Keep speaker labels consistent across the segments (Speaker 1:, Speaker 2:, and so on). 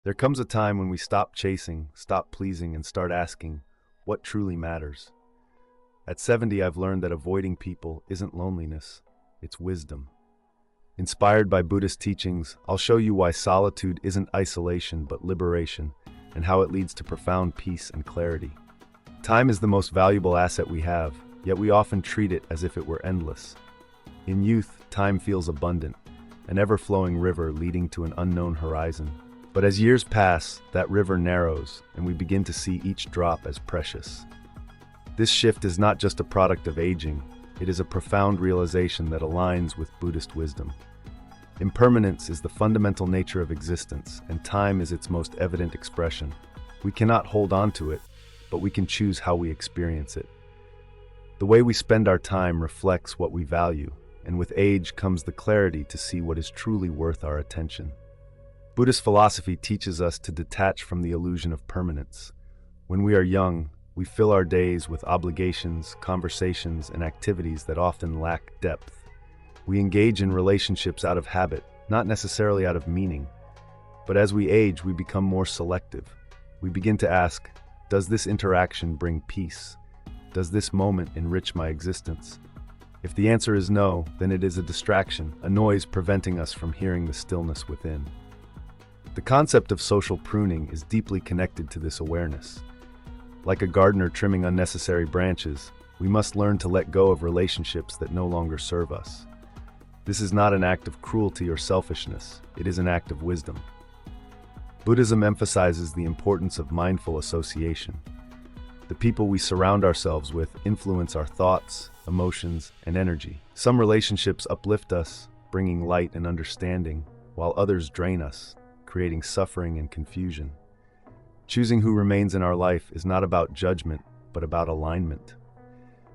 Speaker 1: There comes a time when we stop chasing, stop pleasing, and start asking, what truly matters? At 70, I've learned that avoiding people isn't loneliness, it's wisdom. Inspired by Buddhist teachings, I'll show you why solitude isn't isolation but liberation, and how it leads to profound peace and clarity. Time is the most valuable asset we have, yet we often treat it as if it were endless. In youth, time feels abundant, an ever-flowing river leading to an unknown horizon. But as years pass, that river narrows, and we begin to see each drop as precious. This shift is not just a product of aging, it is a profound realization that aligns with Buddhist wisdom. Impermanence is the fundamental nature of existence, and time is its most evident expression. We cannot hold on to it, but we can choose how we experience it. The way we spend our time reflects what we value, and with age comes the clarity to see what is truly worth our attention. Buddhist philosophy teaches us to detach from the illusion of permanence. When we are young, we fill our days with obligations, conversations, and activities that often lack depth. We engage in relationships out of habit, not necessarily out of meaning. But as we age, we become more selective. We begin to ask, does this interaction bring peace? Does this moment enrich my existence? If the answer is no, then it is a distraction, a noise preventing us from hearing the stillness within. The concept of social pruning is deeply connected to this awareness. Like a gardener trimming unnecessary branches, we must learn to let go of relationships that no longer serve us. This is not an act of cruelty or selfishness, it is an act of wisdom. Buddhism emphasizes the importance of mindful association. The people we surround ourselves with influence our thoughts, emotions, and energy. Some relationships uplift us, bringing light and understanding, while others drain us, creating suffering and confusion. Choosing who remains in our life is not about judgment, but about alignment.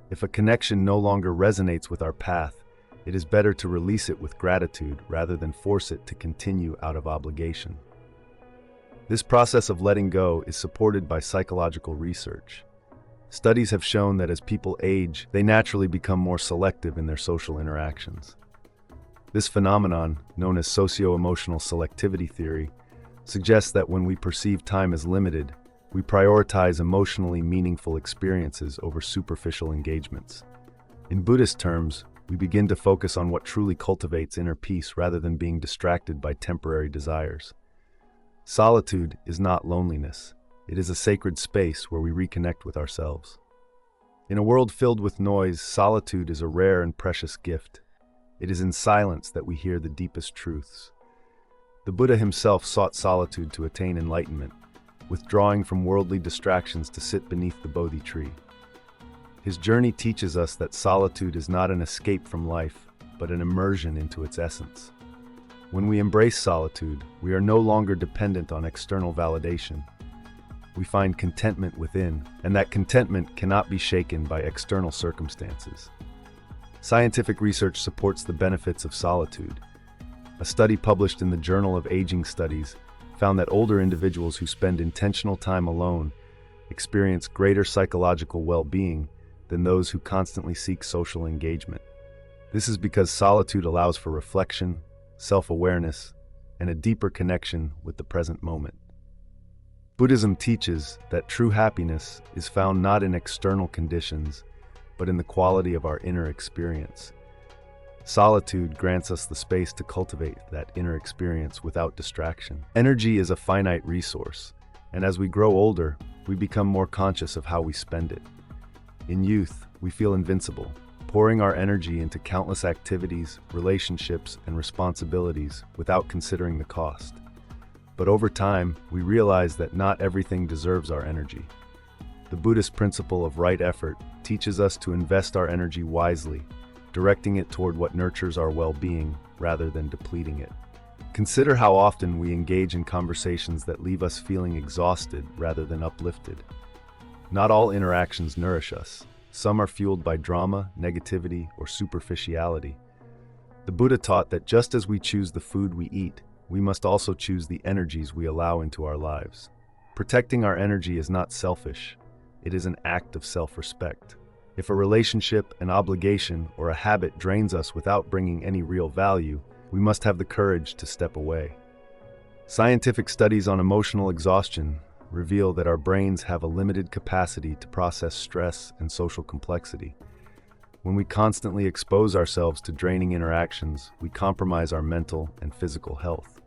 Speaker 1: If a connection no longer resonates with our path, it is better to release it with gratitude rather than force it to continue out of obligation. This process of letting go is supported by psychological research. Studies have shown that as people age, they naturally become more selective in their social interactions. This phenomenon, known as socio-emotional selectivity theory, suggests that when we perceive time as limited, we prioritize emotionally meaningful experiences over superficial engagements. In Buddhist terms, we begin to focus on what truly cultivates inner peace rather than being distracted by temporary desires. Solitude is not loneliness. It is a sacred space where we reconnect with ourselves. In a world filled with noise, solitude is a rare and precious gift. It is in silence that we hear the deepest truths. The Buddha himself sought solitude to attain enlightenment, withdrawing from worldly distractions to sit beneath the Bodhi tree. His journey teaches us that solitude is not an escape from life, but an immersion into its essence. When we embrace solitude, we are no longer dependent on external validation. We find contentment within, and that contentment cannot be shaken by external circumstances. Scientific research supports the benefits of solitude. A study published in the Journal of Aging Studies found that older individuals who spend intentional time alone experience greater psychological well-being than those who constantly seek social engagement. This is because solitude allows for reflection, self-awareness, and a deeper connection with the present moment. Buddhism teaches that true happiness is found not in external conditions, but in the quality of our inner experience. Solitude grants us the space to cultivate that inner experience without distraction. Energy is a finite resource, and as we grow older, we become more conscious of how we spend it. In youth, we feel invincible, pouring our energy into countless activities, relationships, and responsibilities without considering the cost. But over time, we realize that not everything deserves our energy. The Buddhist principle of right effort teaches us to invest our energy wisely, directing it toward what nurtures our well-being rather than depleting it. Consider how often we engage in conversations that leave us feeling exhausted rather than uplifted. Not all interactions nourish us. Some are fueled by drama, negativity, or superficiality. The Buddha taught that just as we choose the food we eat, we must also choose the energies we allow into our lives. Protecting our energy is not selfish. It is an act of self-respect. If a relationship, an obligation, or a habit drains us without bringing any real value, we must have the courage to step away. Scientific studies on emotional exhaustion reveal that our brains have a limited capacity to process stress and social complexity. When we constantly expose ourselves to draining interactions, we compromise our mental and physical health.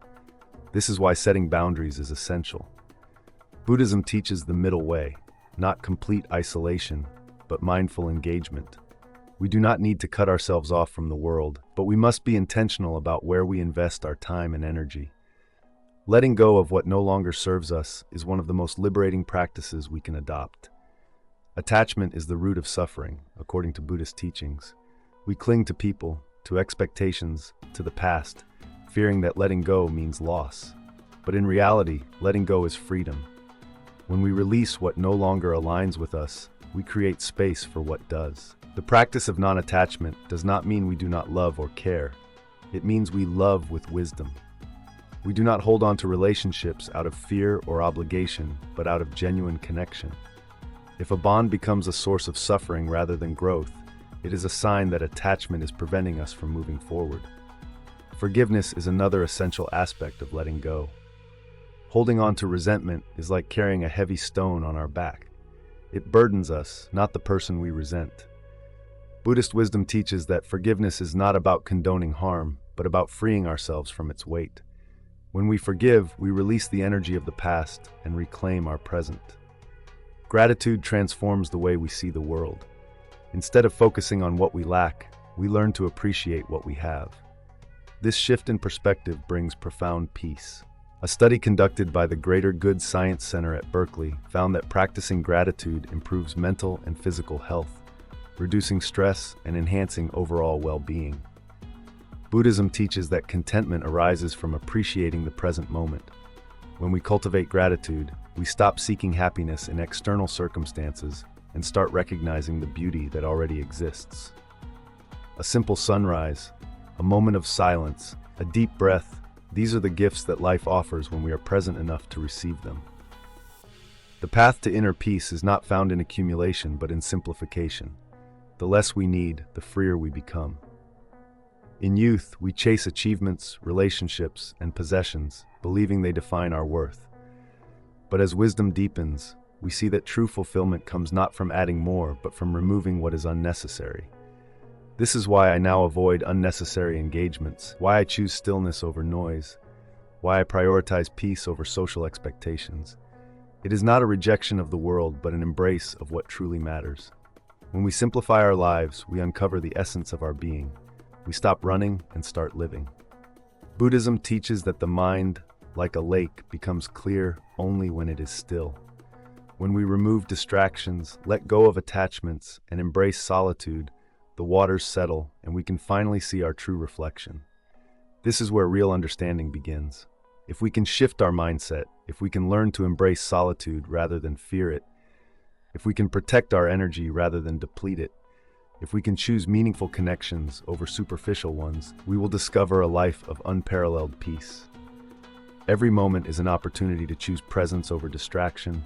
Speaker 1: This is why setting boundaries is essential. Buddhism teaches the middle way, not complete isolation, but mindful engagement. We do not need to cut ourselves off from the world, but we must be intentional about where we invest our time and energy. Letting go of what no longer serves us is one of the most liberating practices we can adopt. Attachment is the root of suffering, according to Buddhist teachings. We cling to people, to expectations, to the past, fearing that letting go means loss. But in reality, letting go is freedom. When we release what no longer aligns with us, we create space for what does. The practice of non-attachment does not mean we do not love or care. It means we love with wisdom. We do not hold on to relationships out of fear or obligation, but out of genuine connection. If a bond becomes a source of suffering rather than growth, it is a sign that attachment is preventing us from moving forward. Forgiveness is another essential aspect of letting go. Holding on to resentment is like carrying a heavy stone on our back. It burdens us, not the person we resent. Buddhist wisdom teaches that forgiveness is not about condoning harm, but about freeing ourselves from its weight. When we forgive, we release the energy of the past and reclaim our present. Gratitude transforms the way we see the world. Instead of focusing on what we lack, we learn to appreciate what we have. This shift in perspective brings profound peace. A study conducted by the Greater Good Science Center at Berkeley found that practicing gratitude improves mental and physical health, reducing stress and enhancing overall well-being. Buddhism teaches that contentment arises from appreciating the present moment. When we cultivate gratitude, we stop seeking happiness in external circumstances and start recognizing the beauty that already exists. A simple sunrise, a moment of silence, a deep breath, these are the gifts that life offers when we are present enough to receive them. The path to inner peace is not found in accumulation, but in simplification. The less we need, the freer we become. In youth, we chase achievements, relationships, and possessions, believing they define our worth. But as wisdom deepens, we see that true fulfillment comes not from adding more, but from removing what is unnecessary. This is why I now avoid unnecessary engagements, why I choose stillness over noise, why I prioritize peace over social expectations. It is not a rejection of the world, but an embrace of what truly matters. When we simplify our lives, we uncover the essence of our being. We stop running and start living. Buddhism teaches that the mind, like a lake, becomes clear only when it is still. When we remove distractions, let go of attachments, and embrace solitude, the waters settle and we can finally see our true reflection. This is where real understanding begins. If we can shift our mindset, if we can learn to embrace solitude rather than fear it, if we can protect our energy rather than deplete it, if we can choose meaningful connections over superficial ones, we will discover a life of unparalleled peace. Every moment is an opportunity to choose presence over distraction,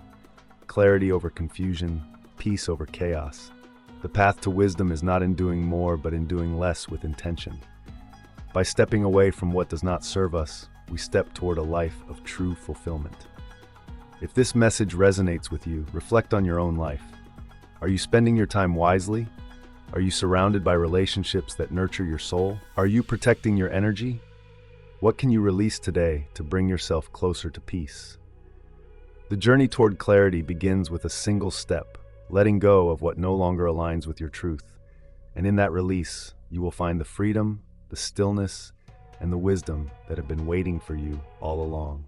Speaker 1: clarity over confusion, peace over chaos. The path to wisdom is not in doing more, but in doing less with intention. By stepping away from what does not serve us, we step toward a life of true fulfillment. If this message resonates with you, reflect on your own life. Are you spending your time wisely? Are you surrounded by relationships that nurture your soul? Are you protecting your energy? What can you release today to bring yourself closer to peace? The journey toward clarity begins with a single step, letting go of what no longer aligns with your truth. And in that release, you will find the freedom, the stillness, and the wisdom that have been waiting for you all along.